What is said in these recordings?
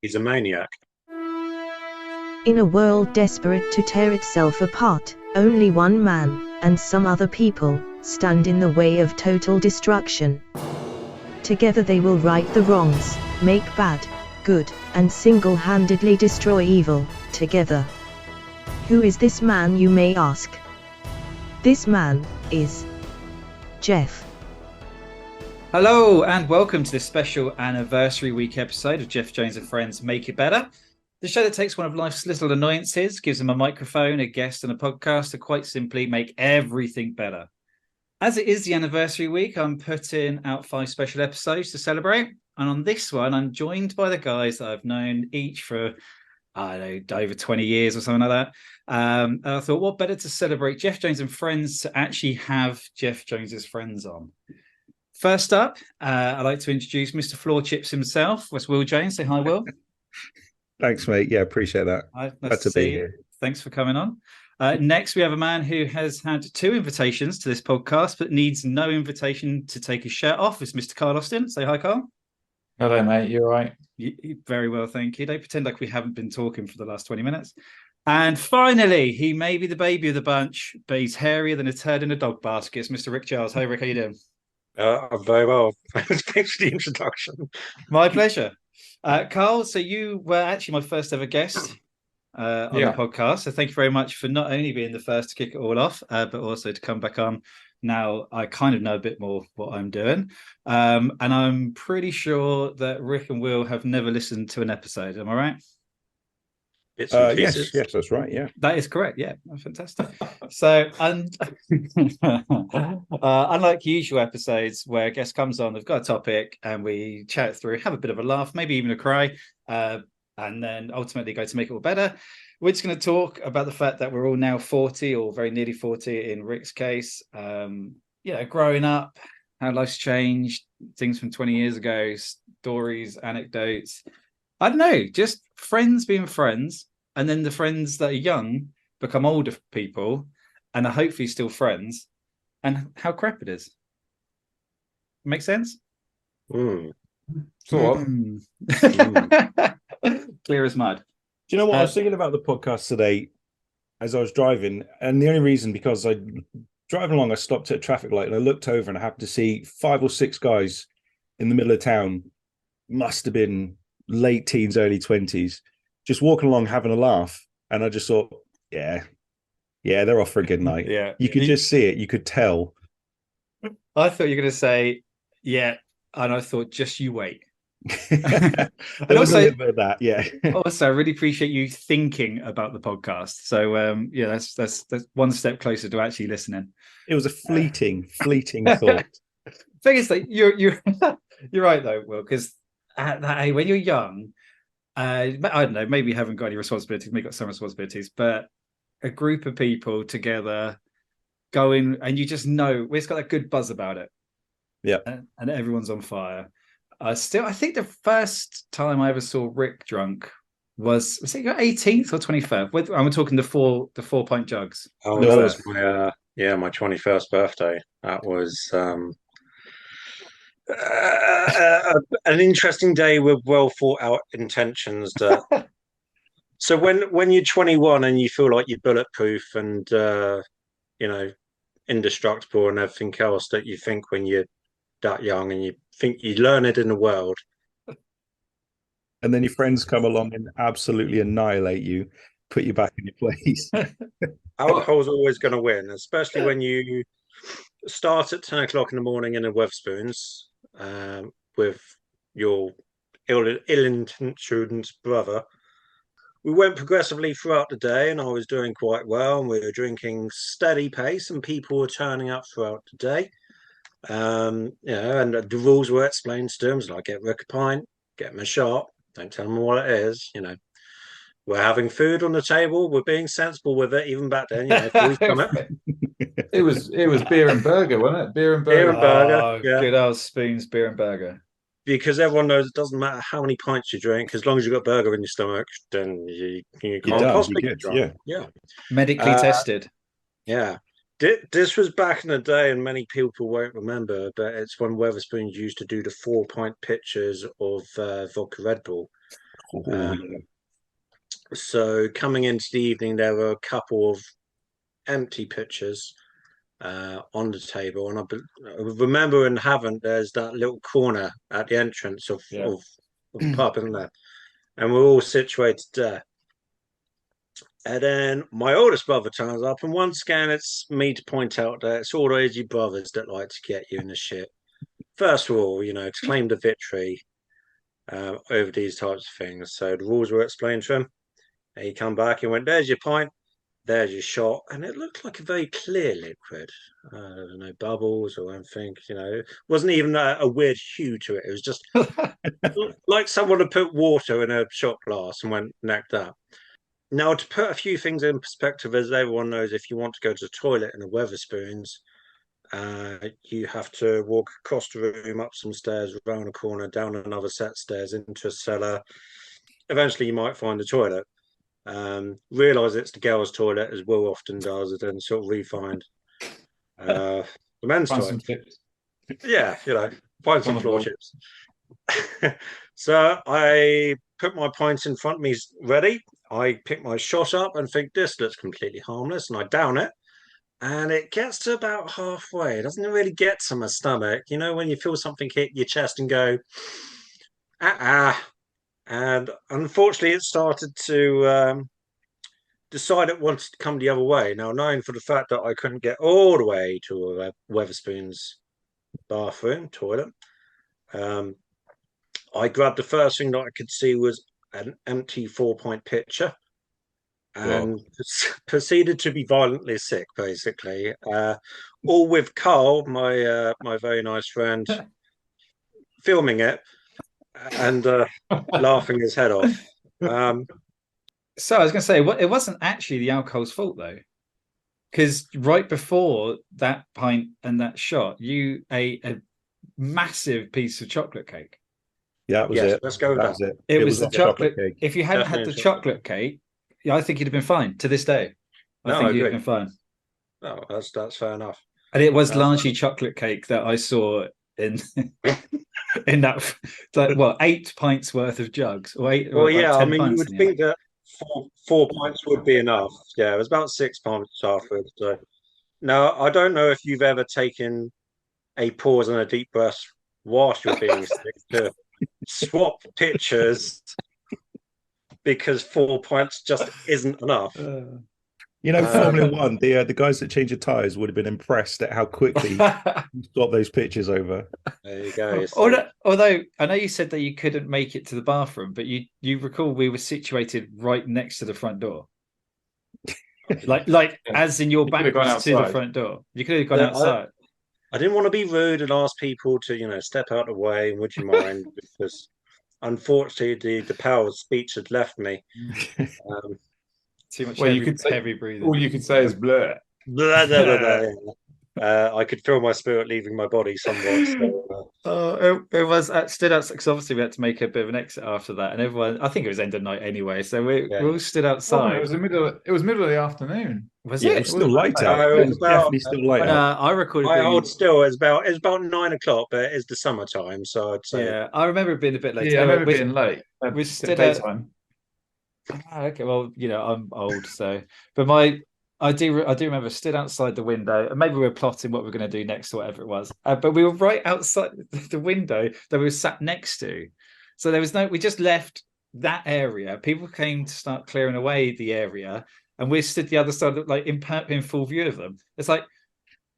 He's a maniac. In a world desperate to tear itself apart, only one man, and some other people, stand in the way of total destruction. Together they will right the wrongs, make bad, good, and single-handedly destroy evil, together. Who is this man, you may ask? This man is Geoff. Hello and welcome to this special anniversary week episode of Geoff Jones and Friends Make It Better, the show that takes one of life's little annoyances, gives them a microphone, a guest and a podcast to quite simply make everything better. As it is the anniversary week, I'm putting out 5 special episodes to celebrate, and on this one I'm joined by the guys that I've known each for over 20 years or something like that. And I thought, what better to celebrate Geoff Jones and Friends to actually have Geoff Jones's friends on. First up, I'd like to introduce Mr. Floor Chips himself. That's Will Jones. Say hi, Will. Thanks, mate. Yeah, appreciate that. Hi, Glad to be here. Thanks for coming on. Next, we have a man who has had 2 invitations to this podcast, but needs no invitation to take his shirt off. It's Mr. Carl Austin. Say hi, Carl. Hello, mate. You all right? Very well, thank you. Don't pretend like we haven't been talking for the last 20 minutes. And finally, he may be the baby of the bunch, but he's hairier than a turd in a dog basket. It's Mr. Rick Giles. Hey, Rick, how you doing? I'm very well. Thanks for the introduction. My pleasure. Carl, so you were actually my first ever guest on the podcast. So thank you very much for not only being the first to kick it all off, but also to come back on. Now I kind of know a bit more what I'm doing. And I'm pretty sure that Rick and Will have never listened to an episode. Am I right? Yes, that's right. Yeah, that is correct. Yeah, fantastic. So, unlike usual episodes where a guest comes on, they've got a topic and we chat through, have a bit of a laugh, maybe even a cry, and then ultimately go to make it all better. We're just going to talk about the fact that we're all now 40 or very nearly 40 in Rick's case. Growing up, how life's changed, things from 20 years ago, stories, anecdotes. I don't know, just friends being friends, and then the friends that are young become older people and are hopefully still friends, and how crap it is. Make sense? Mm. Sort of. Clear as mud. Do you know what? I was thinking about the podcast today as I was driving, and the only reason because I driving along, I stopped at a traffic light and I looked over and I happened to see 5 or 6 guys in the middle of town, must have been late teens, early 20s, just walking along having a laugh. And I just thought, yeah, they're off for a good night. Yeah, you could just see it. You could tell. I thought you were going to say, yeah, and I thought, just you wait. There was a little bit of that, yeah. Also, I really appreciate you thinking about the podcast. So, that's one step closer to actually listening. It was a fleeting thought. Thing is, that you're right though, Will, because at that age, when you're young, I don't know, maybe you haven't got any responsibilities, maybe got some responsibilities, but a group of people together going, and you just know it's got that good buzz about it. Yeah, and everyone's on fire. I think the first time I ever saw Rick drunk was it your 18th or 23rd? I'm talking the 4-pint jugs. Oh, that was my my 21st birthday. That was an interesting day with well thought out intentions. So when you're 21 and you feel like you're bulletproof and indestructible and everything else that you think when you're that young, and you think you learn it in the world, and then your friends come along and absolutely annihilate you, put you back in your place. Alcohol's always going to win, especially when you start at 10 o'clock in the morning in a Wetherspoons with your ill-intentioned brother. We went progressively throughout the day, and I was doing quite well, and we were drinking steady pace, and people were turning up throughout the day. And the rules were explained to them, like get Rick a pint, get him a shot, don't tell them what it is. We're having food on the table, we're being sensible with it. Even back then, it was beer and burger, wasn't it? Beer and burger. Good old Spoons, beer and burger. Because everyone knows it doesn't matter how many pints you drink, as long as you've got burger in your stomach, then you can't possibly get drunk. Yeah. Medically tested. Yeah. This was back in the day, and many people won't remember, but it's when Wetherspoons used to do the 4-pint pitchers of vodka Red Bull. Oh, Um, yeah. so coming into the evening, there were a couple of empty pitchers on the table, and I remember in Havant there's that little corner at the entrance Yeah. of the pub, isn't there? And we're all situated there. And then my oldest brother turns up, and once again, it's me to point out that it's all those you brothers that like to get you in the shit. First of all, to claim the victory over these types of things. So the rules were explained to him. And he come back and went, "There's your pint, there's your shot," and it looked like a very clear liquid. There was no bubbles or anything. It wasn't even a weird hue to it. It was just like someone had put water in a shot glass and went neck that. Now, to put a few things in perspective, as everyone knows, if you want to go to the toilet in a Weatherspoons, you have to walk across the room, up some stairs, around a corner, down another set of stairs, into a cellar. Eventually, you might find the toilet. Realise it's the girls' toilet, as Will often does, and then sort of re-find the men's Find toilet. some tips. Yeah, find some On the floor floor. chips. So I put my pints in front of me ready. I pick my shot up and think this looks completely harmless, and I down it. And it gets to about halfway. It doesn't really get to my stomach. When you feel something hit your chest and go, And unfortunately, it started to decide it wanted to come the other way. Now, knowing for the fact that I couldn't get all the way to a Weatherspoons bathroom, toilet, I grabbed the first thing that I could see was an empty 4-point pitcher and proceeded to be violently sick, basically. All with Carl, my very nice friend, filming it and laughing his head off. So I was going to say, it wasn't actually the alcohol's fault though, because right before that pint and that shot, you ate a massive piece of chocolate cake. Yeah, that was Yes, it. let's go with That was that. it. It was the a chocolate. cake. If you hadn't had Definitely the chocolate. chocolate cake, yeah, I think you'd have been fine to this day. I No, think I you'd have agree. been fine. No, that's fair enough. And it was largely chocolate cake that I saw in in that, like, 8 pints worth of jugs, or Well, yeah, I 10 mean, you pints would in the end. think that four pints would be enough. Yeah, it was about 6 pints afterwards. So, now, I don't know if you've ever taken a pause and a deep breath whilst you're being sick to swap pitchers because 4 pints just isn't enough. Formula One, the guys that change the tires would have been impressed at how quickly you swap those pitches over. There you go. Although I know you said that you couldn't make it to the bathroom, but you recall we were situated right next to the front door. like as in your back could have gone was to the outside. front door. You could have gone Yeah, outside. I didn't want to be rude and ask people to, step out of the way. Would you mind? Because unfortunately, the power of speech had left me. Too much Well, heavy breathing. all you could say is blur. Blah, blah, blah, blah. I could feel my spirit leaving my body somewhat. So, It was stood outside because obviously we had to make a bit of an exit after that, and everyone. I think it was end of night anyway, so we all stood Oh, outside. it was middle of the afternoon. Was Yeah, it? it was still light No, out. it It was was about- definitely still light out. I recorded. I hold still. It's about 9 o'clock, but it's the summertime, so I'd say. Yeah, I remember it being a bit late. Yeah, I remember being late. We stood at daytime. Okay, well, I'm old, so but I do remember stood outside the window, and maybe we were plotting what we were going to do next or whatever it was. But we were right outside the window that we were sat next to, so there was we just left that area. People came to start clearing away the area, and we stood the other side, like in full view of them. It's like,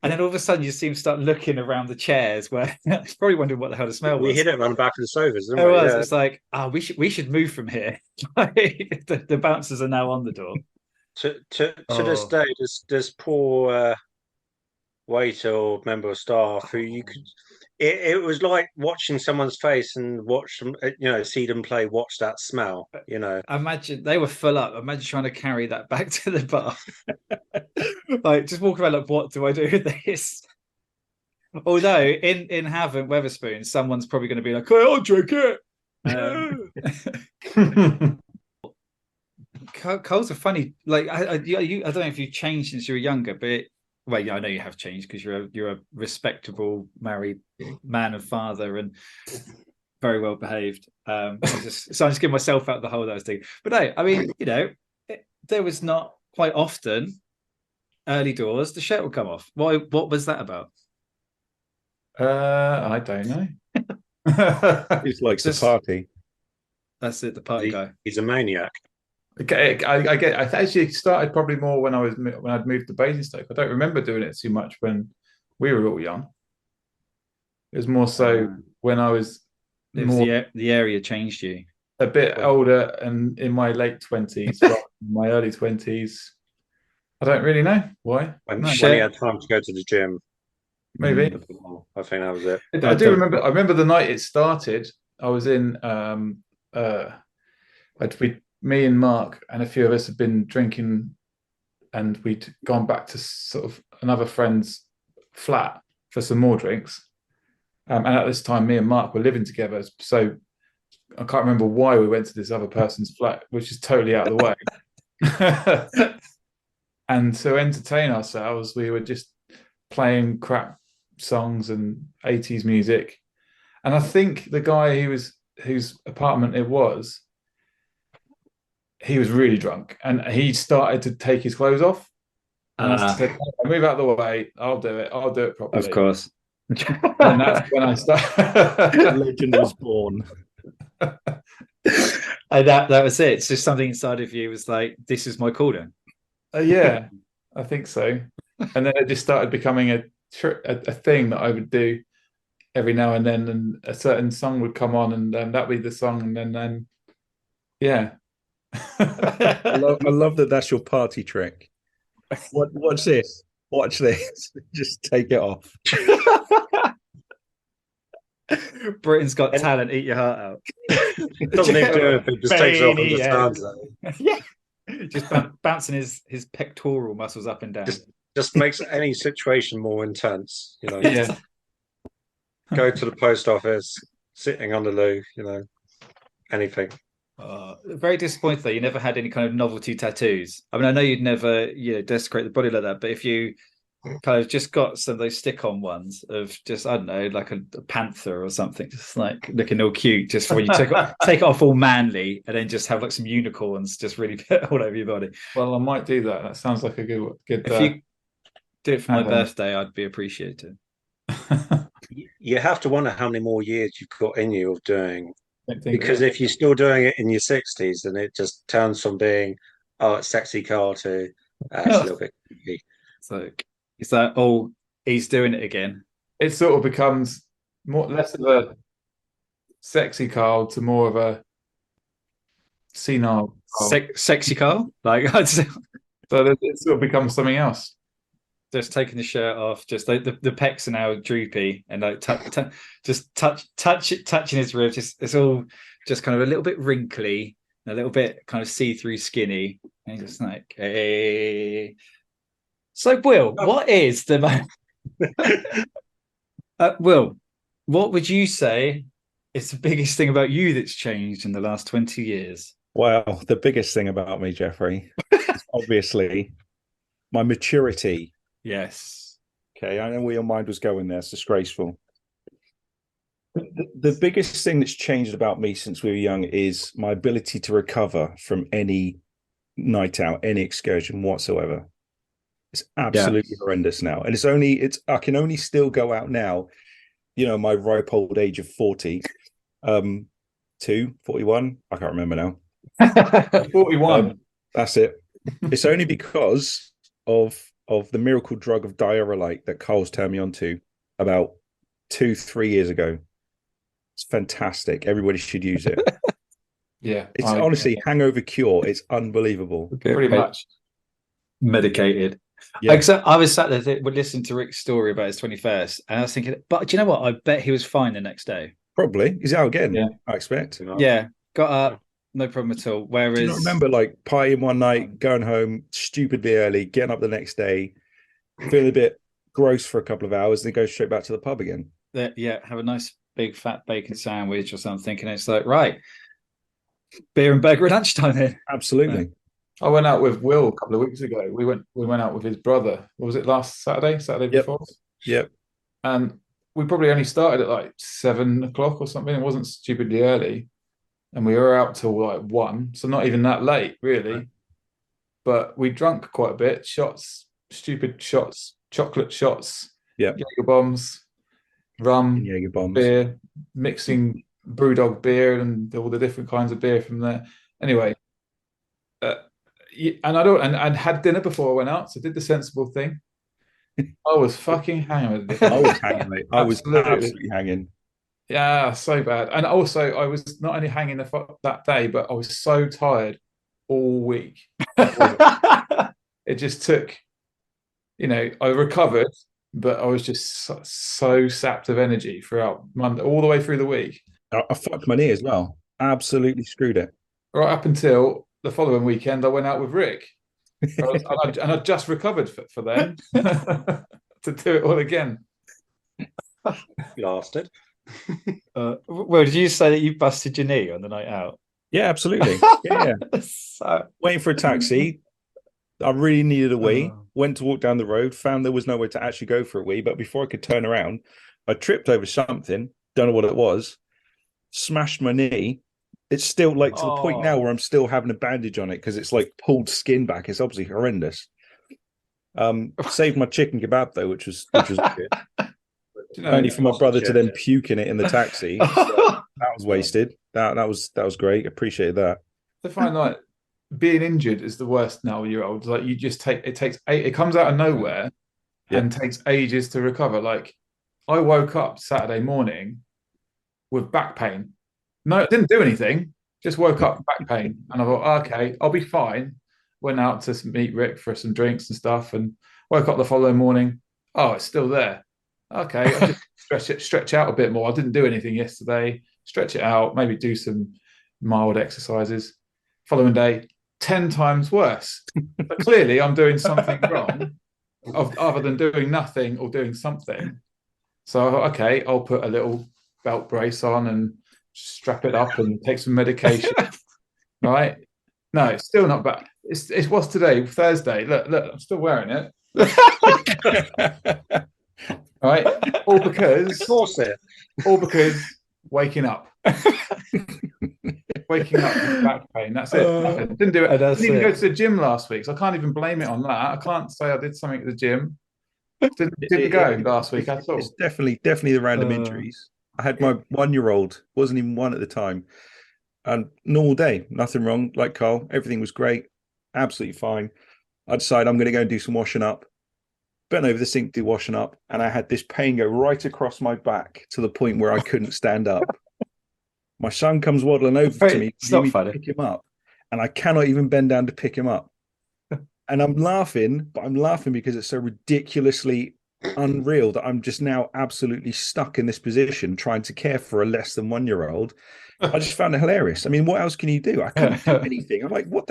and then all of a sudden you see them start looking around the chairs, where probably wondering what the hell the smell was. We hit it around the back of the sofas, didn't It we? was. Yeah. It's like, we should move from here. The bouncers are now on the door. To this day, this poor waiter or member of staff who you could. It was like watching someone's face and watch them, see them play. Watch that smell, Imagine they were full up. Imagine trying to carry that back to the bar. Like, just walk around like, what do I do with this? Although in Havant Weatherspoons, someone's probably going to be like, "Hey, I'll drink it." Coles are funny. Like, I don't know if you've changed since you were younger, but I know you have changed because you're a respectable married man and father. And very well behaved. So I'm just giving myself out the hole that I was doing. But no, I mean, there was not quite often early doors the shirt would come off. What was that about? I don't know. He likes to Just- party. That's it, the party guy. He's a maniac. Okay, I get. I actually started probably more when I'd moved to Basingstoke. I don't remember doing it too much when we were all young. It was more so when I was It was more the area changed you. a bit older and in my late 20s, my early 20s. I don't really know why. When No. he had time to go to the gym. Maybe. I think that was it. I do remember. I remember the night it started. I was in. Me and Mark and a few of us had been drinking, and we'd gone back to sort of another friend's flat for some more drinks. And at this time, me and Mark were living together, so I can't remember why we went to this other person's flat, which is totally out of the way. And to entertain ourselves, we were just playing crap songs and 80s music. And I think the guy whose apartment it was, he was really drunk and he started to take his clothes off. And I said, move out of the way, I'll do it properly. Of course. And that's when I started. Legend was born. And that was it. It's just something inside of you was like, this is my calling. Yeah, I think so. And then it just started becoming a thing that I would do every now and then, and a certain song would come on, and that'd be the song, and then yeah. I love that. That's your party trick. Watch this. Watch this. Just take it off. Britain's Got Talent. Eat your heart out. Doesn't even do anything. Just takes it off and just stands there. Yeah, just bouncing his pectoral muscles up and down. Just makes any situation more intense. Yeah. Go to the post office, sitting on the loo. Anything. Very disappointed that you never had any kind of novelty tattoos. I mean, I know you'd never, desecrate the body like that, but if you kind of just got some of those stick-on ones of just, I don't know, like a panther or something, just like looking all cute, just when you take it off all manly, and then just have like some unicorns just really put all over your body. Well, I might do that. That sounds like a good. If you do it for my birthday, I'd be appreciated. You have to wonder how many more years you've got in you of doing. Because if you're still doing it in your 60s, then it just turns from being, it's sexy Carl to it's a little bit creepy. So it's like, he's doing it again. It sort of becomes less of a sexy Carl to more of a senile Carl. Sexy Carl? Like, so it sort of becomes something else. Just taking the shirt off, just like the pecs are now droopy, and like just touching his ribs. It's all just kind of a little bit wrinkly, a little bit kind of see-through skinny, and just like, hey. So, Will, what is the Will? What would you say is the biggest thing about you that's changed in the last 20 years? Well, the biggest thing about me, Jeffrey, is obviously my maturity. Yes. Okay, I know where your mind was going there. It's disgraceful. The biggest thing that's changed about me since we were young is my ability to recover from any night out, any excursion whatsoever. It's absolutely horrendous now. And I can only still go out now, my ripe old age of 40, 41. I can't remember now. 41. That's it. It's only because of the miracle drug of diarrhea that Carl's turned me on to about 2-3 years ago. It's fantastic. Everybody should use it. Yeah. It's honestly hangover cure. It's unbelievable. Pretty much. Medicated. Yeah. Except I was sat there listening to Rick's story about his 21st, and I was thinking, but do you know what? I bet he was fine the next day. Probably. He's out again, Yeah. I expect. Yeah. Got up, no problem at all. Whereas, Do you not remember partying one night, going home stupidly early, getting up the next day, feeling a bit gross for a couple of hours, then go straight back to the pub again? have a nice big fat bacon sandwich or something, and it's like, right, beer and burger at lunchtime then. Absolutely. I went out with Will a couple of weeks ago. We went out with his brother. What was it, last Saturday? Saturday before? Yep. And we probably only started at like 7 o'clock or something. It wasn't stupidly early, and we were out till like 1, so not even that late, really. Right. But we drank quite a bit. Shots, stupid shots, chocolate shots, Yeah. Jaeger bombs, rum, Jaeger bombs. beer, mixing BrewDog beer and all the different kinds of beer from there. Anyway, and I had dinner before I went out, so did the sensible thing. I was fucking hanging with it. I was hanging, mate. I was Absolutely. absolutely hanging. Yeah, so bad. And also, I was not only hanging that day, but I was so tired all week. It just took, I recovered, but I was just so sapped of energy throughout Monday, all the way through the week. I fucked my knee as well. Absolutely screwed it. Right up until the following weekend, I went out with Rick. And I just recovered for them to do it all again. Blasted. Well, did you say that you busted your knee on the night out? Yeah, absolutely. Yeah. So... Waiting for a taxi. I really needed a wee. Went to walk down the road, found there was nowhere to actually go for a wee. But before I could turn around, I tripped over something. Don't know what it was. Smashed my knee. It's still like to the point now where I'm still having a bandage on it because it's like pulled skin back. It's obviously horrendous. Saved my chicken kebab though, which was good. Only for my brother to then puke in it in the taxi. So that was wasted. That was great. Appreciated that. I find like being injured is the worst now. Year old, like you just it comes out of nowhere and takes ages to recover. Like I woke up Saturday morning with back pain. No, I didn't do anything. Just woke up with back pain, and I thought, okay, I'll be fine. Went out to meet Rick for some drinks and stuff, and woke up the following morning. Oh, it's still there. Okay, I just stretch out a bit more. I didn't do anything yesterday. Stretch it out, maybe do some mild exercises. Following day, 10 times worse. But clearly, I'm doing something wrong, other than doing nothing or doing something. So I thought, okay, I'll put a little belt brace on and strap it up and take some medication. Right? No, it's still not bad. It was today, Thursday. Look, I'm still wearing it. Right? All because waking up. Waking up with back pain. That's it. Nothing. Didn't do it. Didn't even go to the gym last week, so I can't even blame it on that. I can't say I did something at the gym. Didn't go last week at all. It's definitely the random injuries. I had my 1-year-old, wasn't even one at the time, and normal day, nothing wrong. Like Carl, everything was great, absolutely fine. I decided I'm going to go and do some washing up. Bent over the sink, do washing up, and I had this pain go right across my back to the point where I couldn't stand up. My son comes waddling over to me to pick him up, and I cannot even bend down to pick him up. And I'm laughing, but I'm laughing because it's so ridiculously unreal that I'm just now absolutely stuck in this position trying to care for a less than 1-year-old. I just found it hilarious. I mean, what else can you do? I couldn't do anything. I'm like, what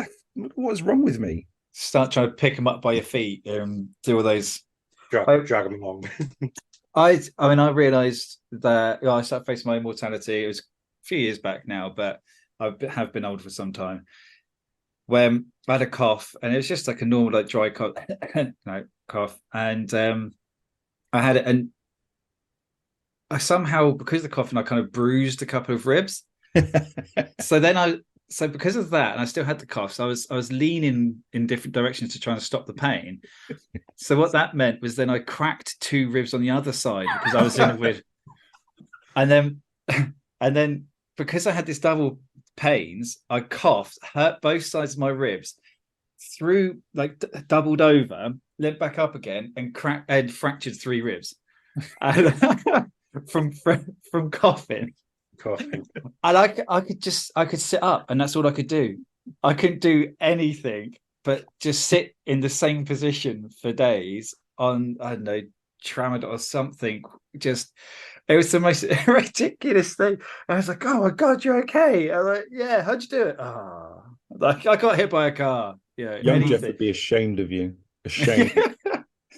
is wrong with me? Start trying to pick them up by your feet and do all those. Drag them along. I realised that I started facing my own mortality. It was a few years back now, but I have been old for some time. When I had a cough, and it was just like a normal, like dry cough, cough, and I had it, and I somehow, because of the coughing, I kind of bruised a couple of ribs. So because of that, and I still had the cough, so I was leaning in different directions to try and stop the pain. So what that meant was then I cracked 2 ribs on the other side because I was in a weird. And then because I had this double pains, I coughed, hurt both sides of my ribs, threw doubled over, leant back up again, and fractured 3 ribs from coughing. And I could sit up, and that's all I could do. I couldn't do anything but just sit in the same position for days on, I don't know, tramadol or something. Just, it was the most ridiculous thing. I was like, oh my God, you're okay. I was like, yeah, how'd you do it? Oh, like I got hit by a car. Yeah, young Geoff would be ashamed of you. Ashamed.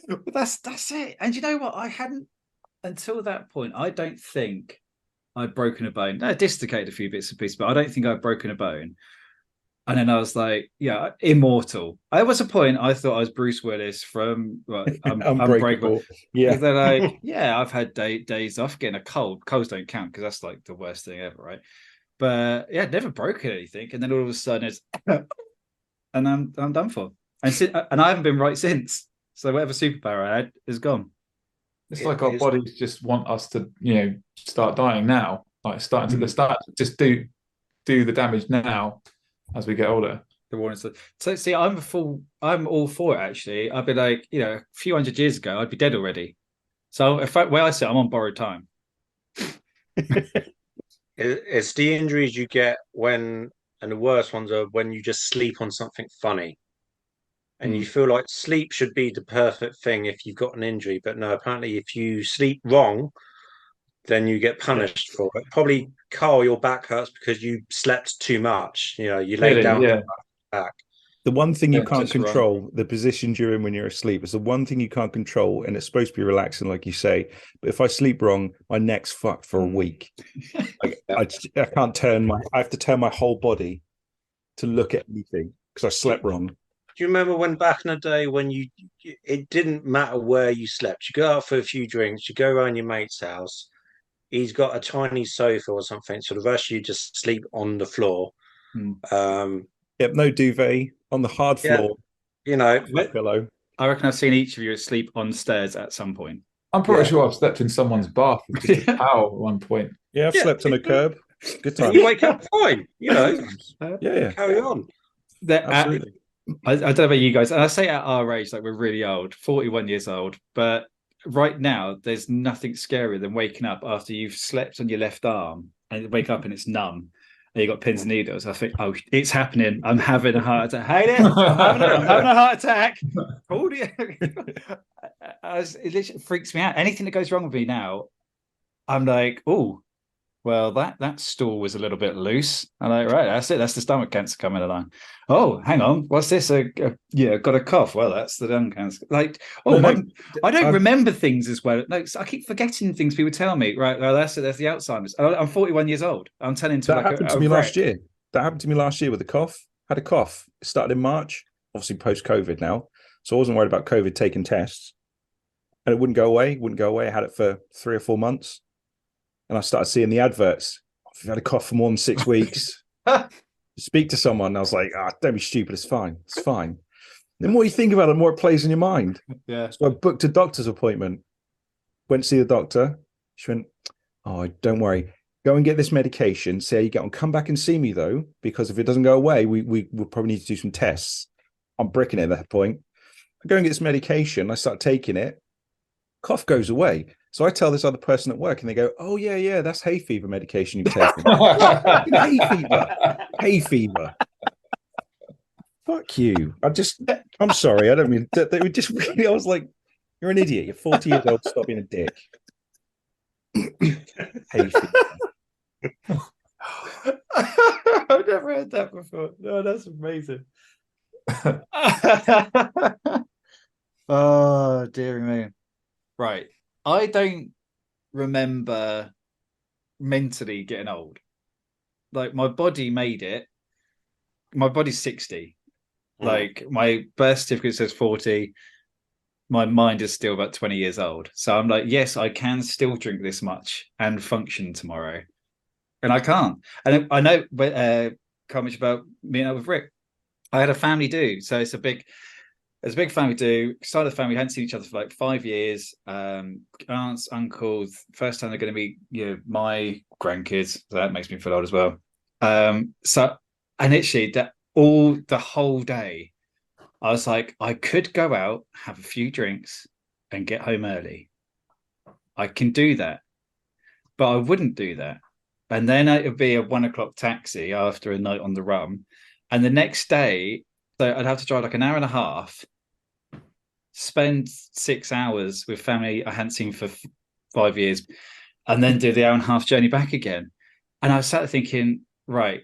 But that's it. And you know what? I hadn't, until that point, I don't think I'd broken a bone. I dislocated a few bits and pieces, but I don't think I'd broken a bone. And then I was like, yeah, immortal. There was a point I thought I was Bruce Willis from Unbreakable. Unbreakable. Yeah. They're like, yeah, I've had days off getting a cold. Colds don't count because that's like the worst thing ever, right? But yeah, never broken anything. And then all of a sudden it's, and I'm done for. And I haven't been right since. So whatever superpower I had is gone. It's like our bodies just want us to, start dying now. Like starting to start just do the damage now as we get older. The warning. So see, I'm all for it actually. I'd be like, a few hundred years ago, I'd be dead already. So where I sit, I'm on borrowed time. It's the injuries you get and the worst ones are when you just sleep on something funny. And you feel like sleep should be the perfect thing if you've got an injury. But no, apparently if you sleep wrong, then you get punished for it. Probably, Carl, your back hurts because you slept too much. You lay down back. The one thing you can't just wrong. control, the positions you're in when you're asleep, is the one thing you can't control, and it's supposed to be relaxing, like you say. But if I sleep wrong, my neck's fucked for a week. I can't I have to turn my whole body to look at anything because I slept wrong. Do you remember when back in the day when it didn't matter where you slept? You go out for a few drinks, you go around your mate's house. He's got a tiny sofa or something, so the rest of you just sleep on the floor. Yep, no duvet on the hard floor. Pillow. I reckon I've seen each of you asleep on stairs at some point. I'm pretty sure I've slept in someone's bath with just a towel at one point. Yeah, I've slept on a curb. Good time. You wake up fine, carry on. Absolutely. I don't know about you guys, and I say at our age, like we're really old, 41 years old, but right now there's nothing scarier than waking up after you've slept on your left arm and wake up and it's numb and you got pins and needles. I think, oh, it's happening. I'm having a heart attack. Hey there, I'm having a heart attack. It literally freaks me out. Anything that goes wrong with me now, I'm like, oh, well, that stool was a little bit loose. I'm like, right, that's it. That's the stomach cancer coming along. Oh, hang on. What's this? Got a cough. Well, that's the lung cancer. Like, I don't remember things as well. No, I keep forgetting things people tell me. Right, well, that's it. That's the Alzheimer's. I'm 41 years old. I'm turning to that happened to me last year. That happened to me last year with a cough. Had a cough. It started in March, obviously post-COVID now. So I wasn't worried about COVID taking tests. And it wouldn't go away. I had it for 3 or 4 months. And I started seeing the adverts. I've had a cough for more than 6 weeks. Speak to someone. And I was like, don't be stupid. It's fine. It's fine. The more you think about it, the more it plays in your mind. Yeah. So I booked a doctor's appointment. Went to see the doctor. She went, oh, don't worry. Go and get this medication. See how you get on. Come back and see me, though, because if it doesn't go away, we will probably need to do some tests. I'm bricking it at that point. I go and get this medication. I start taking it. Cough goes away. So I tell this other person at work and they go, oh, yeah, that's hay fever medication you've taken. Hay fever. Fuck you. I'm sorry. I don't mean that. They were just really, I was like, you're an idiot. You're 40 years old. Stop being a dick. Hay fever. I've never heard that before. No, that's amazing. Oh, dear me. Right. I don't remember mentally getting old. Like my body made it. My body's 60. Like my birth certificate says 40. My mind is still about 20 years old. So I'm like, yes, I can still drink this much and function tomorrow. And I can't. And I know comment about meeting up with Rick. I had a family do. So it's a big family do. Started the family, hadn't seen each other for like 5 years. Aunts, uncles, first time they're going to meet, my grandkids. So that makes me feel old as well. And literally the whole day, I was like, I could go out, have a few drinks, and get home early. I can do that, but I wouldn't do that. And then it would be a 1 o'clock taxi after a night on the rum, and the next day. So I'd have to drive like an hour and a half, spend 6 hours with family I hadn't seen for 5 years, and then do the hour and a half journey back again. And I was sat thinking, right,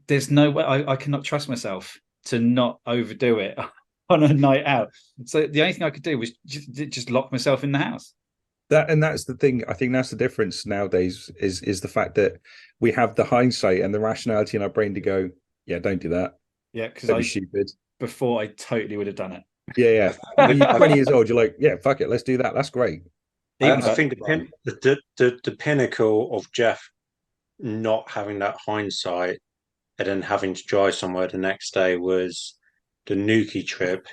there's no way I cannot trust myself to not overdo it on a night out. So the only thing I could do was just lock myself in the house. That's the thing. I think that's the difference nowadays is the fact that we have the hindsight and the rationality in our brain to go, Yeah, don't do that. Yeah, because That'd be stupid. before I totally would have done it. Yeah. When you're 20 years old, you're like, yeah, fuck it, let's do that. That's great. Even I think the pinnacle of Geoff not having that hindsight and then having to drive somewhere the next day was the Nuki trip.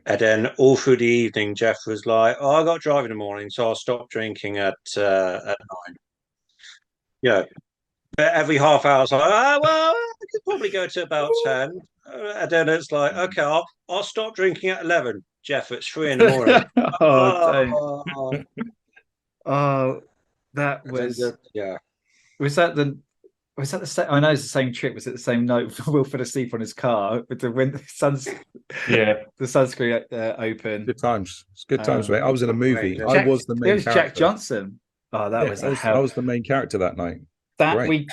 And then all through the evening, Geoff was like, "Oh, I got to drive in the morning, so I'll stop drinking at 9." Yeah, but every half hour, it's like, "Ah, well, I could probably go to about 10." And then it's like, "Okay, I'll stop drinking at 11." Geoff, it's 3 in the morning. oh, don't. Oh, Oh, that and then was yeah. was that the was that the same? I know it's the same trip. Was it the same night Will fell asleep on his car with the wind, Yeah. the sunscreen open? Good times. It's good times, mate. I was in a Great, movie. yeah. I was the It main was character. Jack Johnson. Oh, that Yeah, was I a was, hell. I was the main character that night. That Great. week,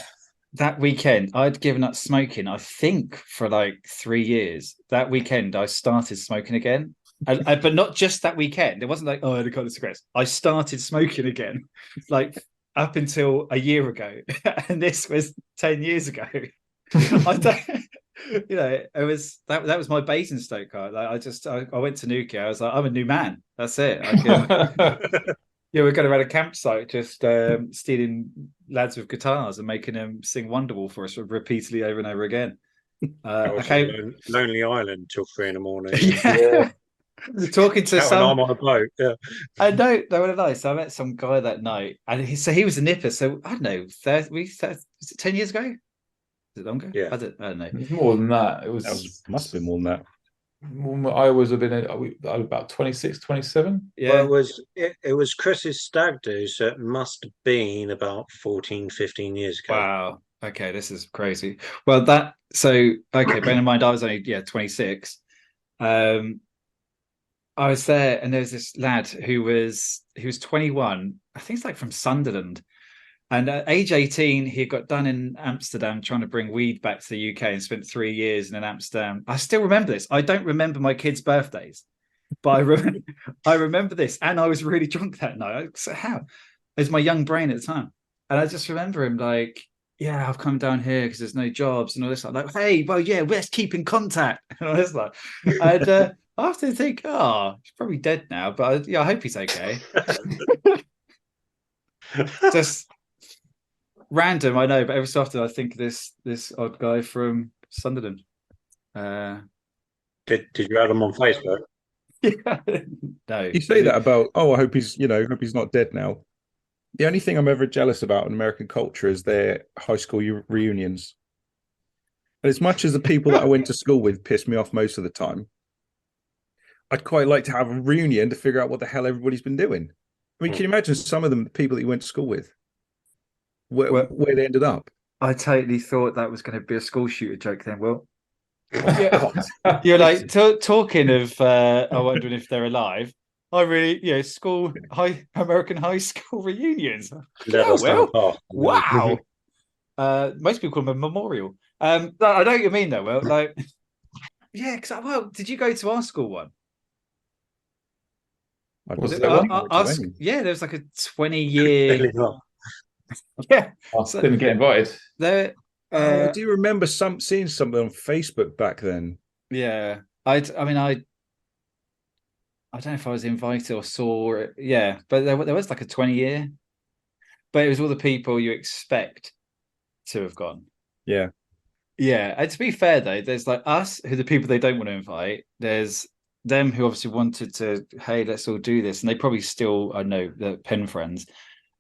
that weekend, I'd given up smoking, I think, for like 3 years. That weekend, I started smoking again. But not just that weekend. It wasn't like, oh, I had a couple of cigarettes. I started smoking again, like up until a year ago. And this was 10 years ago. I don't, it was that was my Basingstoke card. Like, I went to Newquay. I was like, I'm a new man. That's it. I can. Yeah, we're going around a campsite just stealing lads with guitars and making them sing Wonderwall for us repeatedly over and over again. Okay. Lonely Island till 3 in the morning. Yeah. Talking to When I'm on a boat. Yeah. I know, they were nice. I met some guy that night, and he was a nipper. So I don't know, was it 10 years ago? Is it longer? Yeah. I don't know. It's more than that. Must have been more than that. I was about 26, 27. Yeah. Well, it was Chris's stag do, so it must have been about 14, 15 years ago. Wow. Okay, this is crazy. Well, bearing in mind I was only 26. I was there, and there was this lad who was 21. I think it's like from Sunderland. And at age 18, he got done in Amsterdam trying to bring weed back to the UK and spent 3 years in Amsterdam. I still remember this. I don't remember my kids' birthdays, but I remember this. And I was really drunk that night. So how? It was my young brain at the time. And I just remember him like, yeah, I've come down here because there's no jobs and all this. Like, hey, well, yeah, let's keep in contact. And all this like, and I often think, oh, he's probably dead now, but I hope he's okay. Just random, I know, but every so often I think of this odd guy from Sunderland. Did you add him on Facebook? Yeah. No. You say that about, I hope he's not dead now. The only thing I'm ever jealous about in American culture is their high school reunions. And as much as the people that I went to school with piss me off most of the time, I'd quite like to have a reunion to figure out what the hell everybody's been doing. I mean, can you imagine some of them, the people that you went to school with, where they ended up? I totally thought that was going to be a school shooter joke then, Will. Yeah. You're like talking of I'm wondering if they're alive. I really, American high school reunions. Never wow. Most people call them a memorial. I know what you mean though, Will. Like, yeah, because did you go to our school one? Was it that one? Yeah, there was like a 20-year. Yeah, I didn't get invited. There, I do remember seeing something on Facebook back then. Yeah, I don't know if I was invited or saw it. Yeah, but there was like a 20-year. But it was all the people you expect to have gone. Yeah. Yeah, and to be fair though, there's like us who are the people they don't want to invite. There's them who obviously wanted to, hey, let's all do this, and they probably still, I know, the pen friends,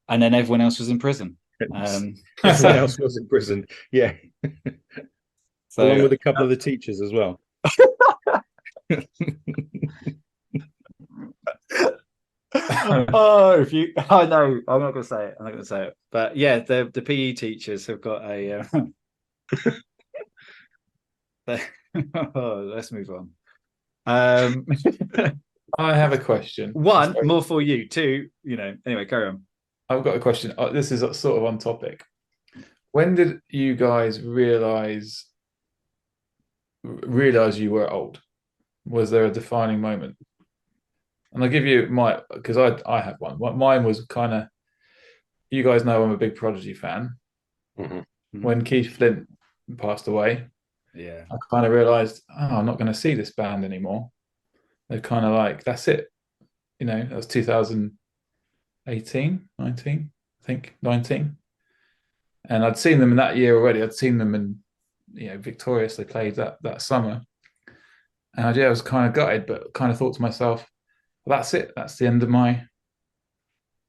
and then everyone else was in prison. Everyone else was in prison, yeah. So, along with a couple of the teachers as well. I know, I'm not going to say it. But yeah, the PE teachers have got a. Let's move on. I have a question. One, more for you. Two, anyway, carry on. I've got a question. This is sort of on topic. When did you guys realize you were old? Was there a defining moment? And I'll give you because I have one. Mine was kind of, you guys know I'm a big Prodigy fan. Mm-hmm. When Keith Flint passed away, Yeah. I kind of realized, oh, I'm not going to see this band anymore. They're kind of like, that's it. That was 2018, 19, I think 19. And I'd seen them in that year already. I'd seen them in, Victorious. They played that summer. And I was kind of gutted, but kind of thought to myself, well, that's it. That's the end of my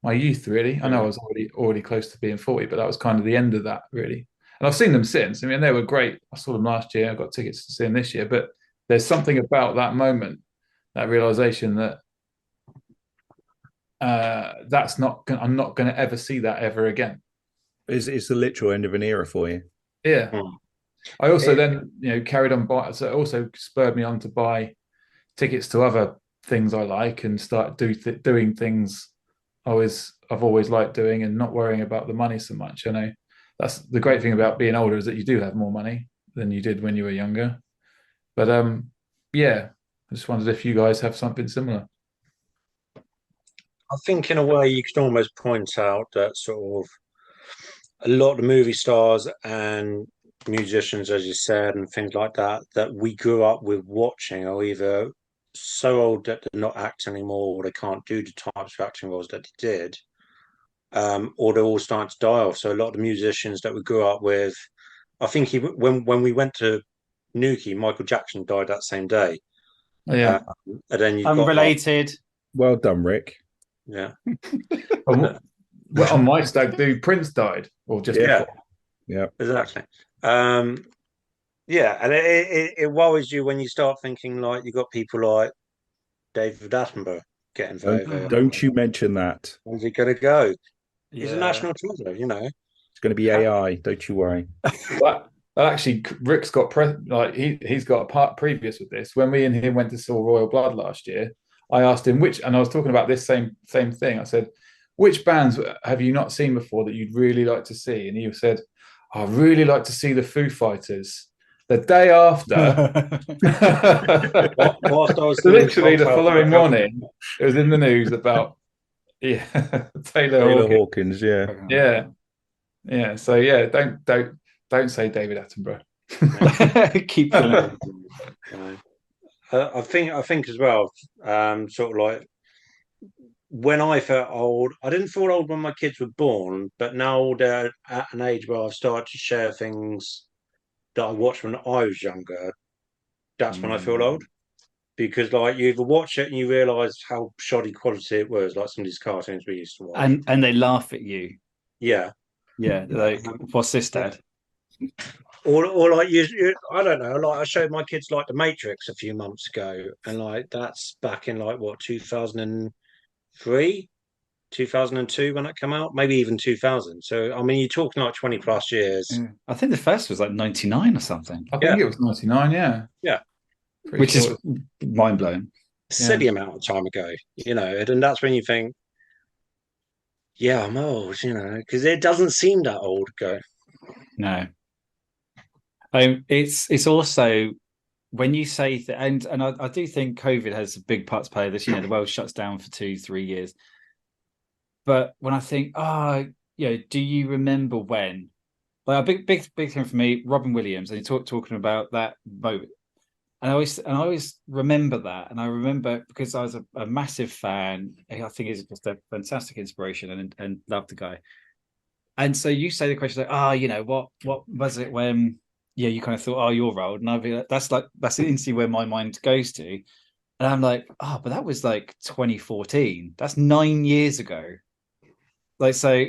youth, really. I know I was already close to being 40, but that was kind of the end of that, really. And I've seen them since. I mean, they were great. I saw them last year. I got tickets to see them this year. But there's something about that moment, that realization that that's not. I'm not going to ever see that ever again. It's the literal end of an era for you. Yeah. Hmm. I also then carried on by. So it also spurred me on to buy tickets to other things I like and start doing things I've always liked doing and not worrying about the money so much. I know that's the great thing about being older, is that you do have more money than you did when you were younger. But yeah, I just wondered if you guys have something similar. I think in a way you can almost point out that sort of a lot of the movie stars and musicians, as you said, and things like that, that we grew up with watching are either so old that they're not acting anymore, or they can't do the types of acting roles that they did, or they're all starting to die off. So a lot of the musicians that we grew up with, I think when we went to Newquay, Michael Jackson died that same day. Oh, yeah. And then you've got Unrelated. Well done, Rick. yeah. Well, on my stag do, Prince died, or just Yeah. before. Yeah, Exactly. Yeah, and it worries you when you start thinking like you got people like David Attenborough getting very, very don't you mention that. Where's he gonna go? He's a Yeah. national treasure, It's going to be AI. Don't you worry. But actually, Rick's got he's got a part previous with this. When we and him went to saw Royal Blood last year, I asked him and I was talking about this same thing. I said, which bands have you not seen before that you'd really like to see? And he said, I'd really like to see the Foo Fighters. The day after, Whilst I was literally the following morning, it was in the news about Taylor Taylor Hawkins. Hawkins, yeah. Yeah. So yeah, don't say David Attenborough. Keep going. I think as well, sort of like when I felt old, I didn't feel old when my kids were born, but now they're at an age where I've started to share things that I watched when I was younger. That's when I feel old. Because like you either watch it and you realise how shoddy quality it was, like some of these cartoons we used to watch. And they laugh at you. Yeah. Yeah. Like, what's this, Dad? Or like I don't know, like I showed my kids like The Matrix a few months ago, and like that's back in like what, 2003, 2002 when that came out, maybe even 2000. So I mean, you're talking like 20 plus years. Yeah. I think the first was like 99 or something. I think it was 99. Yeah. Pretty Which sure is mind blowing. Silly amount of time ago, and that's when you think, yeah, I'm old, because it doesn't seem that old ago. No. It's also when you say and I do think COVID has a big part to play this. The world shuts down for 2-3 years. But when I think, do you remember when? Like a big thing for me, Robin Williams, and he talking about that moment. And I always remember that, and I remember because I was a massive fan. I think he's just a fantastic inspiration, and love the guy. And so you say the question like, what was it when? Yeah, you kind of thought, you're old, and I'd be like, that's instantly where my mind goes to, and I'm like, but that was like 2014. That's 9 years ago. Like, so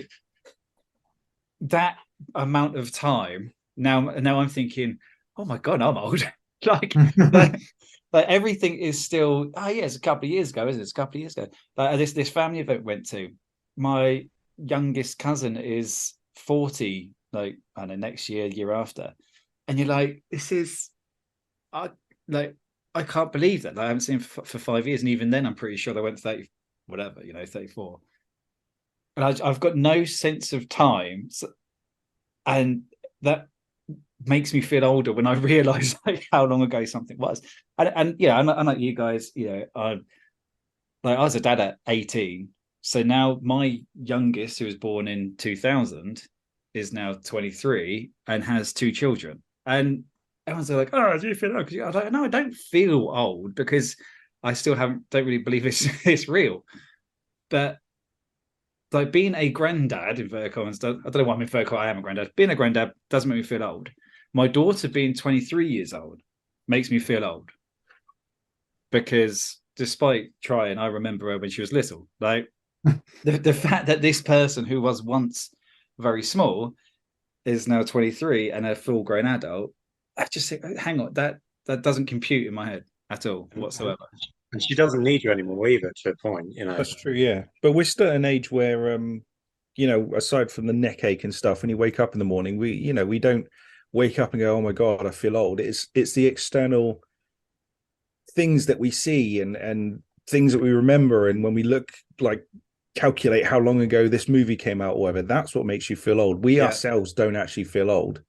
that amount of time now I'm thinking, oh my God, I'm old. like everything is still, it's a couple of years ago, isn't it? It's a couple of years ago. Like this family event went to, my youngest cousin is 40, like I don't know, next year after. And you're like, this is, I can't believe that. Like, I haven't seen him for 5 years, and even then, I'm pretty sure they went 30, whatever, 34. And I've got no sense of time, and that makes me feel older when I realise like how long ago something was. And unlike you guys, I was a dad at 18, so now my youngest, who was born in 2000, is now 23 and has 2 children. And everyone's like, "Oh, do you feel old?" I was like, "No, I don't feel old because I still don't really believe it's real." But like being a granddad, in I don't know why I'm in I am a granddad. Being a granddad doesn't make me feel old. My daughter being 23 years old makes me feel old because despite trying, I remember her when she was little. Like the fact that this person who was once very small is now 23 and a full grown adult, I just think, hang on, that doesn't compute in my head at all whatsoever. And she doesn't need you anymore either, to a point, you know. That's true, yeah. But we're still at an age where, aside from the neck ache and stuff, when you wake up in the morning, we don't wake up and go, "Oh my God, I feel old." It's the external things that we see and things that we remember, and when we look, like, calculate how long ago this movie came out or whatever, that's what makes you feel old. We ourselves don't actually feel old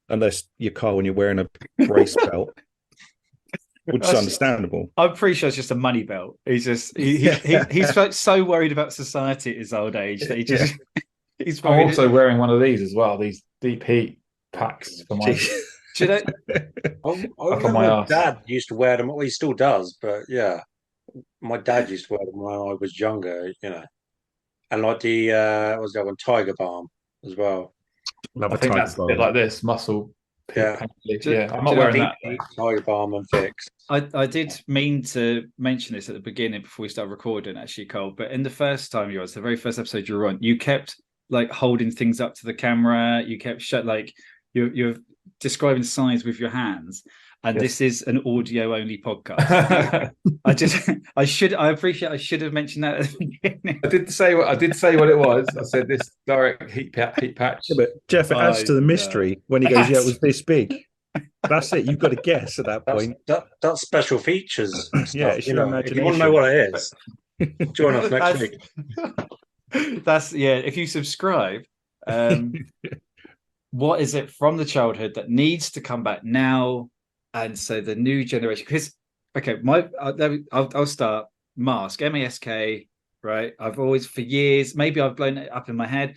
unless you're Carl when you're wearing a brace belt, which is understandable. I'm pretty sure it's just a money belt. He's just he's so worried about society at his old age that he just he's I'm also wearing one of these as well, these deep heat packs for my do you know, I remember my dad used to wear them. Well, he still does, but yeah, my dad used to wear them when I was younger, you know. And like the what's that one, Tiger Balm as well. I think that's a bit like this muscle. Yeah, I'm not wearing that. Tiger Balm and Fix. I did mean to mention this at the beginning before we start recording, actually, Cole. But in the first time you were, the very first episode you were on, you kept like holding things up to the camera. You kept like you're describing signs with your hands. And this is an audio only podcast. I should have mentioned that at the beginning. I did say what it was. I said this direct heat patch. Yeah, but Geoff, it adds to the mystery when he goes, "Yeah, it was this big." That's it. You've got to guess at that point. That's special features. Yeah, it's your imagination. If you want to know what it is, join us next week. That's if you subscribe. What is it from the childhood that needs to come back now? And so the new generation, because I'll start. Mask, M-A-S-K, right? I've always, for years, maybe I've blown it up in my head,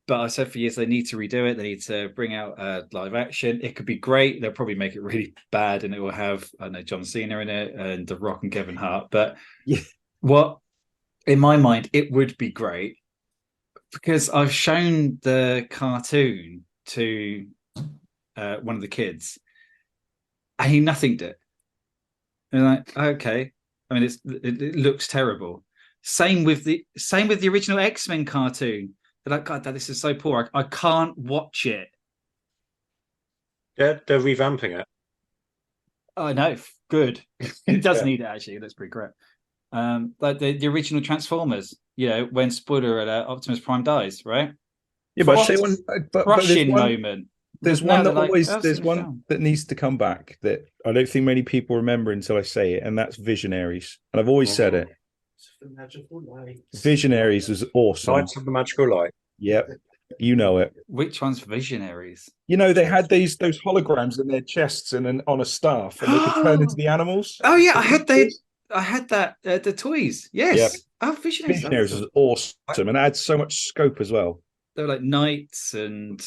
but I said for years they need to redo it. They need to bring out live action. It could be great. They'll probably make it really bad, and it will have, I don't know, John Cena in it and The Rock and Kevin Hart. But what, in my mind, it would be great because I've shown the cartoon to one of the kids. And he nothinged it. And like, okay. I mean, it looks terrible. Same with the original X-Men cartoon. They're like, "God, Dad, this is so poor. I can't watch it." Yeah, they're revamping it. I know, good. It does need it, actually. That's pretty great. Like the original Transformers. When spoiler alert, Optimus Prime dies, right? Yeah, but crushing moment. There's one that needs to come back that I don't think many people remember until I say it, and that's Visionaries. And I've always said it. Visionaries was awesome. Knights of the Magical Light. Yep, you know it. Which one's Visionaries? They had those holograms in their chests and on a staff, and they could turn into the animals. Oh yeah, I had that the toys. Yes. Yep. Oh, Visionaries was awesome, and it had so much scope as well. They were like knights and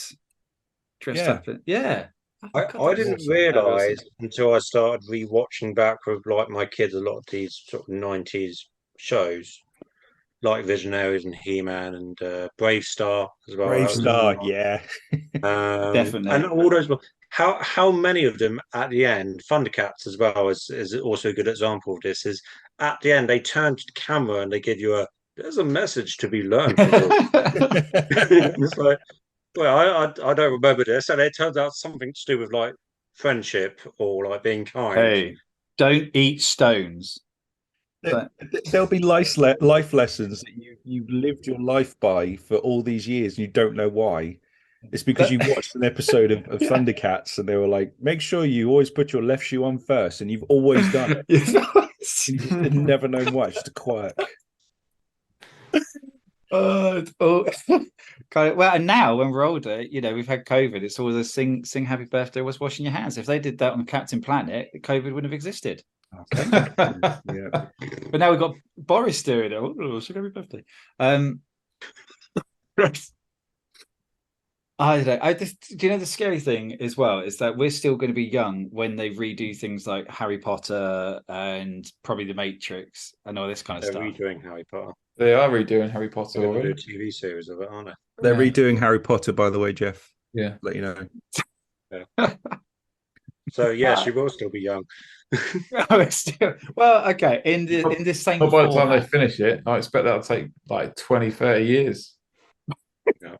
dressed up. I didn't realise until I started rewatching back with like my kids a lot of these sort of 90s shows, like Visionaries and He-Man and Brave Star as well. Brave Star, yeah, definitely. And all those. How many of them at the end? Thundercats as well is also a good example of this. Is at the end they turn to the camera and they give you there's a message to be learned. It's like, well, I don't remember this, and it turns out something to do with like friendship or like being kind. Hey, don't eat stones. There'll be life lessons that you've lived your life by for all these years, and you don't know why. It's because you watched an episode of Thundercats, and they were like, "Make sure you always put your left shoe on first," and you've always done it. You just never known why. It's just a quirk. Well, and now when we're older, we've had COVID. It's always a sing happy birthday, was washing your hands. If they did that on Captain Planet, COVID wouldn't have existed. Okay. Yeah. But now we've got Boris doing it. Oh, sing happy birthday. I don't know. Do you know the scary thing as well is that we're still going to be young when they redo things like Harry Potter and probably The Matrix and all this kind of They're stuff. redoing Harry Potter. They are redoing Harry Potter They're going to do already. a TV series of it, aren't They're Yeah. redoing Harry Potter, by the way, Jeff. Yeah. Let you know. they? Yeah. So yes, you will still be young. Oh, it's still, well, okay. In the same But by the time they format. finish it, I expect that'll take like 20, 30 years. Yeah.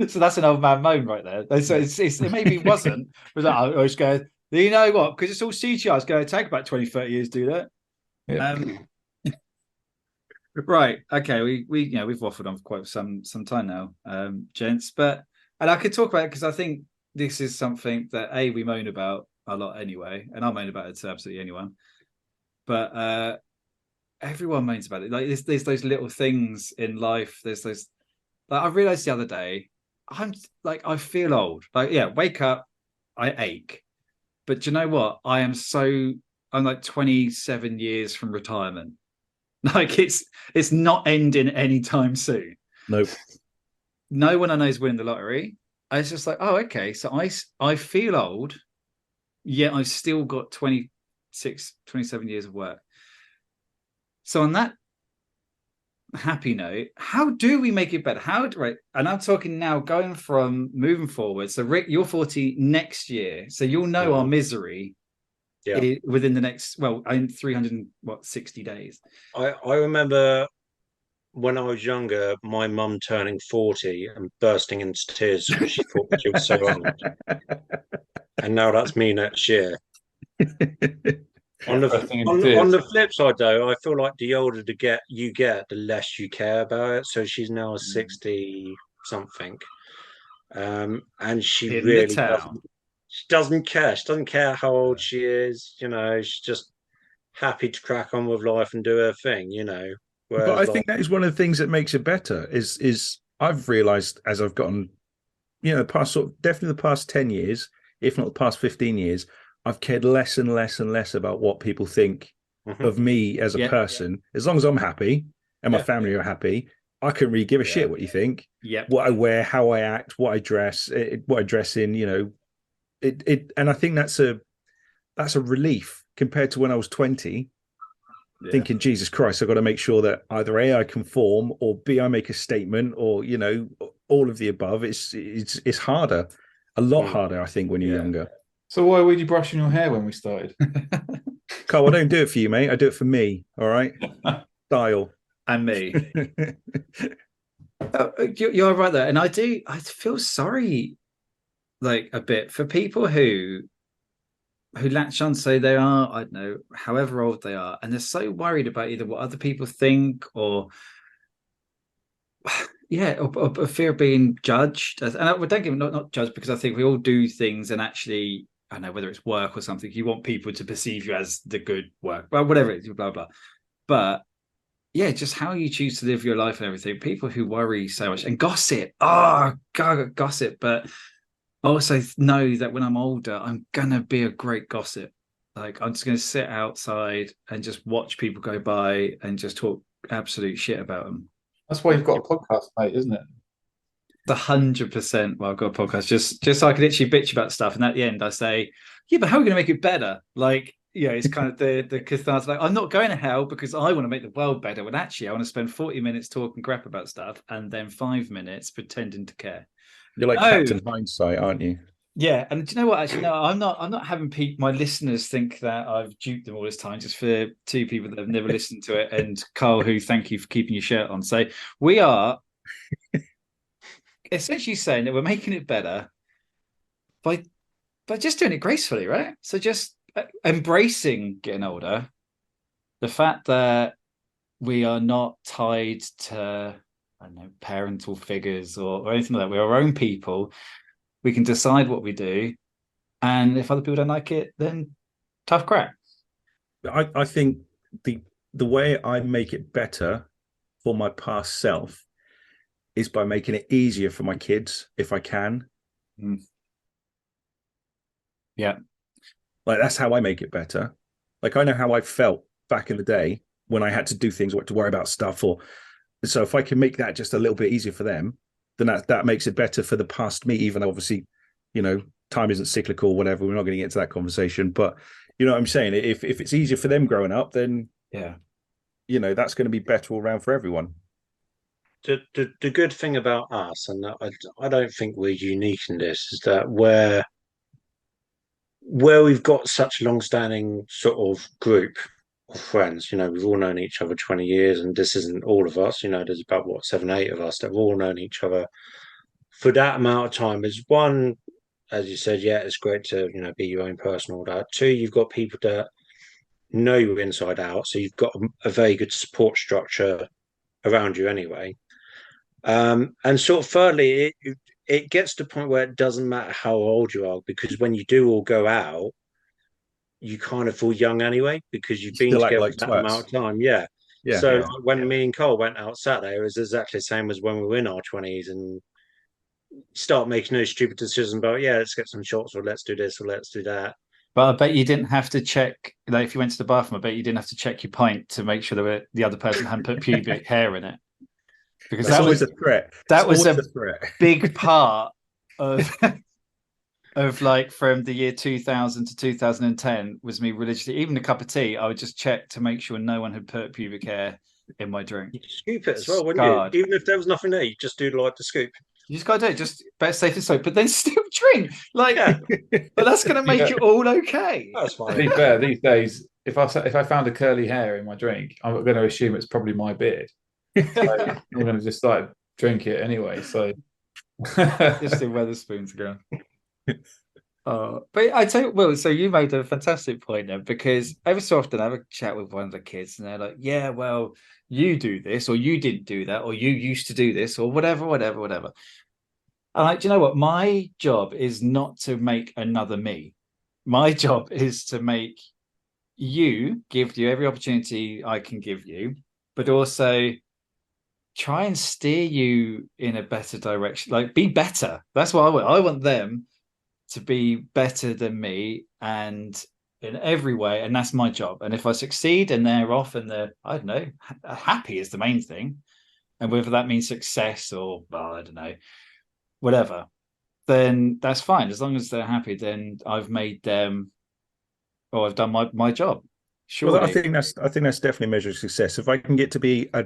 So that's an old man moan right there. So it maybe wasn't. It was like, I was going, you know what? Because it's all CGI. It's going to take about 20, 30 years to do that. Yeah. Right. Okay. We've waffled on for quite some time now, gents. But and I could talk about it because I think this is something that we moan about a lot anyway, and I moan about it to absolutely anyone. But everyone moans about it. Like there's those little things in life. There's those. Like I realized the other day, I'm like I feel old. Like yeah, wake up, I ache. But do you know what? I'm like 27 years from retirement. Like it's not ending anytime soon. Nope. No one I know is winning the lottery. I was just like, oh, okay. So I feel old, yet I've still got 26, 27 years of work. So on that happy note, how do we make it better? Right? And I'm talking now going from moving forward. So Rick, you're 40 next year. So you'll know our misery within the next, in 360 days. I remember when I was younger, my mum turning 40 and bursting into tears because she thought she was so old. And now that's me next year. On the flip side, though, I feel like the older you get, the less you care about it. So she's now 60 something, and she really doesn't. She doesn't care. She doesn't care how old she is. She's just happy to crack on with life and do her thing. But Whereas, I think that is one of the things that makes it better. Is I've realised as I've gotten, definitely the past 10 years, if not the past 15 years, I've cared less and less and less about what people think of me as a person. As long as I'm happy and my family are happy, I can really give a shit what you think. Yeah, what I wear, how I act, what I dress in. And I think that's a relief compared to when I was 20, thinking, Jesus Christ, I've got to make sure that either A, I conform, or B, I make a statement, or all of the above. It's harder, a lot harder, I think, when you're younger. So why were you brushing your hair when we started? Carl, I don't do it for you, mate. I do it for me. All right, style and me. You're right there, and I feel sorry, like a bit for people who latch on, say they are, I don't know, however old they are, and they're so worried about either what other people think or or fear of being judged. And I don't give not judged, because I think we all do things and actually, I don't know, whether it's work or something, you want people to perceive you as the good work, well, whatever it is, blah blah. But yeah, just how you choose to live your life and everything. People who worry so much and gossip. Oh God, gossip. But I also know that when I'm older, I'm gonna be a great gossip. Like I'm just gonna sit outside and just watch people go by and just talk absolute shit about them. That's why you've got a podcast, mate, isn't it? 100%. Well, I've got a podcast just so I can literally bitch about stuff, and at the end I say, yeah, but how are we going to make it better? Like, it's kind of the catharsis. Like, I'm not going to hell because I want to make the world better. When actually, I want to spend 40 minutes talking crap about stuff and then 5 minutes pretending to care. You're like Captain Hindsight, aren't you? Yeah, and do you know what? Actually, no, I'm not. I'm not having my listeners think that I've duped them all this time just for two people that have never listened to it. And Carl, who thank you for keeping your shirt on. So we are essentially saying that we're making it better by just doing it gracefully, right? So just embracing getting older, the fact that we are not tied to, I don't know, parental figures or anything like that. We're our own people. We can decide what we do, and if other people don't like it, then tough crap. I think the way I make it better for my past self is by making it easier for my kids if I can. Yeah. Like that's how I make it better. Like I know how I felt back in the day when I had to do things, what to worry about stuff, or so if I can make that just a little bit easier for them, then that makes it better for the past me, even though obviously, time isn't cyclical, whatever. We're not going to get into that conversation. But you know what I'm saying? If it's easier for them growing up, then that's going to be better all around for everyone. The good thing about us, and I don't think we're unique in this, is that where we've got such a long-standing sort of group of friends, we've all known each other 20 years, and this isn't all of us, there's about what, 7, 8 of us that have all known each other for that amount of time. Is one, as you said, yeah, it's great to, be your own person, all that. Two, you've got people that know you inside out, so you've got a very good support structure around you anyway. And sort of thirdly, it gets to the point where it doesn't matter how old you are, because when you do all go out, you kind of feel young anyway, because you've been Still act together like for that amount twats. of time. Yeah. Yeah. So when me and Cole went out Saturday, it was exactly the same as when we were in our 20s, and start making those stupid decisions about, yeah, let's get some shots, or let's do this, or let's do that. But I bet you didn't have to check, like if you went to the bathroom, I bet you didn't have to check your pint to make sure the other person hadn't put pubic hair in it. Because That's always a threat. That was a threat. big part of like from the year 2000 to 2010 was me religiously, even a cup of tea, I would just check to make sure no one had put pubic hair in my drink. You scoop it as well, wouldn't you? Even if there was nothing there, you just do like the scoop. You just gotta do it, just better safe than sorry, but then still drink. Like, but that's gonna make it all okay. That's fine. To be fair, these days, if I found a curly hair in my drink, I'm going to assume it's probably my beard. So I'm going to just like drink it anyway. So just in Weatherspoons again. But I tell you, Will, so you made a fantastic point there, because every so often I have a chat with one of the kids and they're like, yeah, well, you do this, or you didn't do that, or you used to do this, or whatever. And like, do you know what? My job is not to make another me. My job is to make give you every opportunity I can give you, but also try and steer you in a better direction. Like, be better. That's what I want. I want them to be better than me, and in every way, and that's my job. And if I succeed and they're off and they're, I don't know, happy is the main thing, and whether that means success or, well, I don't know, whatever, then that's fine. As long as they're happy, then I've made them, or I've done my job. Sure. Well, I think that's definitely a measure of success. If I can get to be a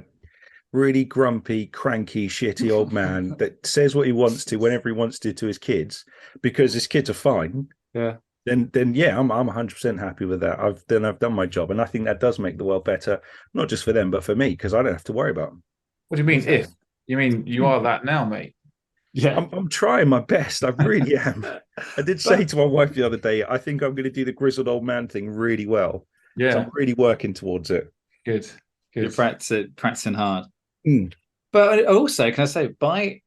really grumpy, cranky, shitty old man that says what he wants to whenever he wants to his kids, because his kids are fine. Yeah. Then yeah, I'm 100% happy with that. I've done my job, and I think that does make the world better, not just for them but for me, because I don't have to worry about them. What do you mean if? You mean you are that now, mate? Yeah, I'm trying my best. I really am. I did say to my wife the other day, I think I'm going to do the grizzled old man thing really well. Yeah, so I'm really working towards it. Good. You're practicing hard. Mm. But also, can I say, by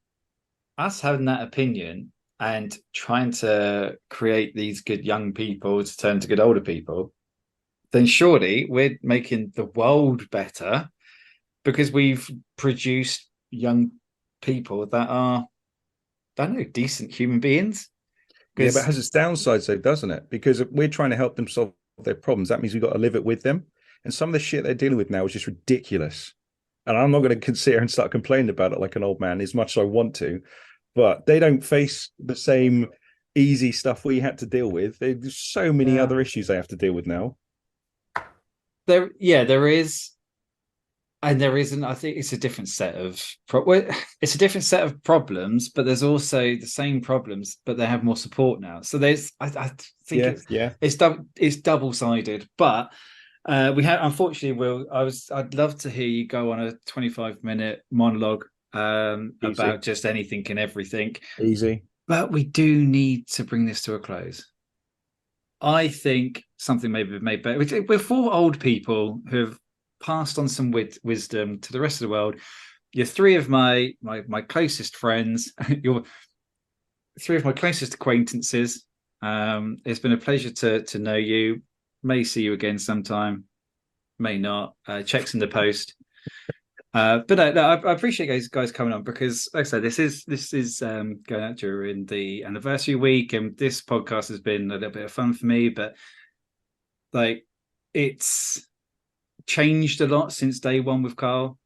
us having that opinion and trying to create these good young people to turn to good older people, then surely we're making the world better, because we've produced young people that are, I don't know, decent human beings. Yeah, but it has its downsides though, doesn't it? Because if we're trying to help them solve their problems, that means we've got to live it with them. And some of the shit they're dealing with now is just ridiculous. And I'm not going to sit here and start complaining about it like an old man, as much as I want to. But they don't face the same easy stuff we had to deal with. There's so many other issues they have to deal with now. There is. And there isn't. I think it's a different set of it's a different set of problems, but there's also the same problems, but they have more support now. So there's, I think it's double-sided. But we have, unfortunately, Will, I'd love to hear you go on a 25-minute monologue about just anything and everything. Easy. But we do need to bring this to a close. I think something may be made better. We're four old people who have passed on some wisdom to the rest of the world. You're three of my closest friends. You're three of my closest acquaintances. It's been a pleasure to know you. May see you again sometime, may not. Checks in the post. But no, I appreciate guys coming on, because, like I said, this is going out during the anniversary week, and this podcast has been a little bit of fun for me. But like, it's changed a lot since day one with Carl.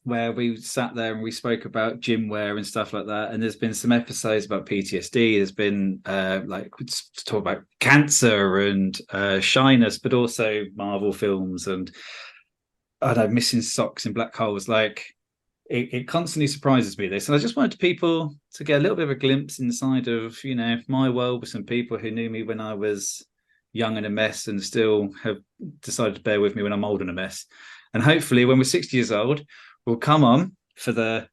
where we sat there and we spoke about gym wear and stuff like that. And there's been some episodes about PTSD. There's been like we talk about cancer and shyness, but also Marvel films and I don't know, missing socks in black holes. Like it constantly surprises me this. And I just wanted people to get a little bit of a glimpse inside of, you know, my world with some people who knew me when I was young and a mess and still have decided to bear with me when I'm old and a mess. And hopefully when we're 60 years old, we'll come on for the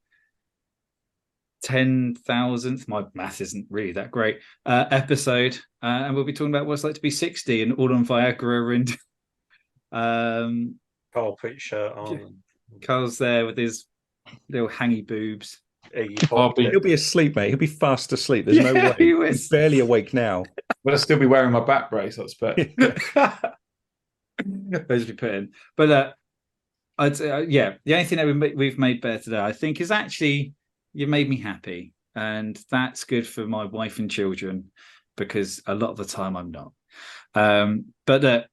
10,000th, my math isn't really that great, episode. And we'll be talking about what it's like to be 60 and all on Viagra and Carl put your shirt on. Carl's there with his little hangy boobs. He'll be asleep, mate. He'll be fast asleep. There's no way. He's barely awake now. But I'll still be wearing my back brace, I expect. Those be put in. But I'd say, the only thing that we've made better today, I think, is actually you made me happy. And that's good for my wife and children because a lot of the time I'm not. But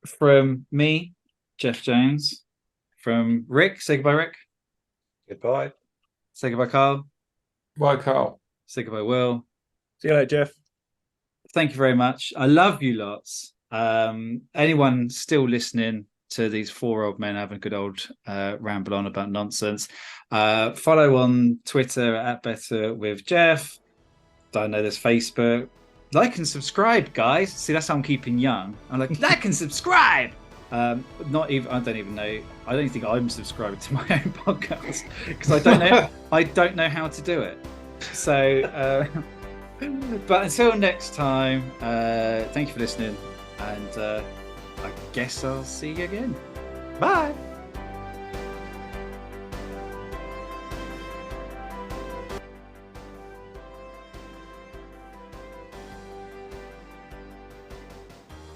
from me, Geoff Jones, from Rick, say goodbye, Rick. Goodbye. Say goodbye, Carl. Bye, Carl. Say goodbye, Will. See you later, Jeff. Thank you very much. I love you lots. Anyone still listening to these four old men having a good old ramble on about nonsense, follow on Twitter at Better with Jeff. Don't know, there's Facebook. Like and subscribe, guys. See, that's how I'm keeping young. I'm like, like and subscribe. Not even. I don't even know. I don't think I'm subscribed to my own podcast because I don't know. I don't know how to do it. So, but until next time, thank you for listening, and I guess I'll see you again. Bye.